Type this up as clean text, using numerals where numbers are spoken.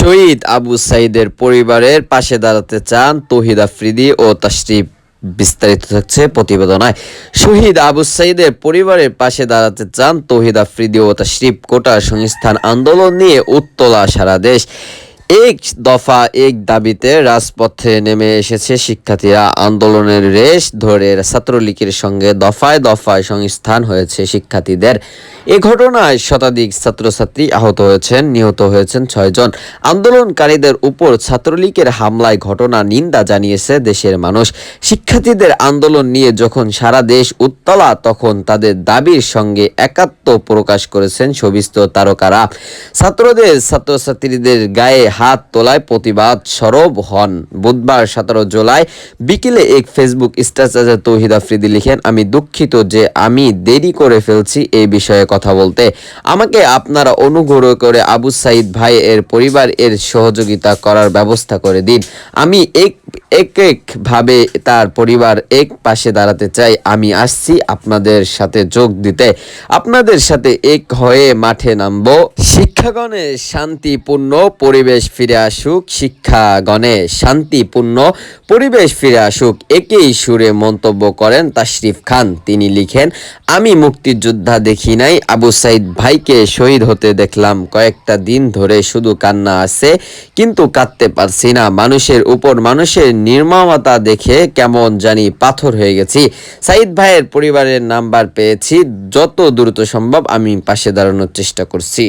শহীদ আবু সাঈদের পরিবারের পাশে দাঁড়াতে চান তৌহিদ আফ্রিদি ও তাশরিফ। বিস্তারিত থাকছে প্রতিবেদনে। শহীদ আবু সাঈদের পরিবারের পাশে দাঁড়াতে চান তৌহিদ আফ্রিদি ও তাশরিফ। কোটা সংস্থান আন্দোলন নিয়ে উত্তলা সারা দেশ। এক দফা এক দাবিতে রাজপথে নেমে এসেছে শিক্ষার্থীরা। আন্দোলনের রেশ ধরে ছাত্রলীগের সঙ্গে দফায় দফায় সংস্থান হয়েছে শিক্ষার্থীদের। এ ঘটনায় শতাধিক ছাত্রছাত্রী আহত হয়েছেন, নিহত হয়েছেন 6 জন। আন্দোলনকারীদের উপর ছাত্রলীগের হামলায় ঘটনা নিন্দা জানিয়েছে দেশের মানুষ। শিক্ষার্থীদের আন্দোলন নিয়ে যখন সারা দেশ উত্তলা, তখন তাদের দাবির সঙ্গে একাত্ম প্রকাশ করেছেন সবিস্ত তারকারা। ছাত্রছাত্রীদের গায়ে হাত তোলায় প্রতিবাদ সরব হন। বুধবার 17 জুলাই বিকেলে এক ফেসবুক স্ট্যাটাসে তৌহিদ আফ্রিদি লিখেন, আমি দুঃখিত যে আমি দেরি করে ফেলছি এই বিষয়ে কথা বলতে। আমাকে আপনারা অনুগ্রহ করে আবু সাঈদ ভাই এর পরিবার এর সহযোগিতা করার ব্যবস্থা করে দিন। আমি ভাবে তার পরিবার এক পাশে দাঁড়াতে চাই। আমি আসছি আপনাদের সাথে যোগ দিতে, আপনাদের সাথে এক হয়ে মাঠে নামব। শিক্ষাগণে শান্তিপূর্ণ পরিবেশ ফিরে আসুক, শিক্ষাগণে শান্তিপূর্ণ পরিবেশ ফিরে আসুক, একই সুরে মন্তব্য করেন তাশরিফ খান। তিনি লিখেন, আমি মুক্তিযোদ্ধা দেখি নাই, আবু সাঈদ ভাইকে শহীদ হতে দেখলাম। কয়েকটা দিন ধরে শুধু কান্না আসে, কিন্তু কাঁদতে পারছি না। মানুষের উপর মানুষের নির্মমতা দেখে কেমন জানি পাথর হয়ে গেছি। সাঈদ ভাইয়ের পরিবারের নাম্বার পেয়েছি, যত দ্রুত সম্ভব আমি পাশে দাঁড়ানোর চেষ্টা করছি।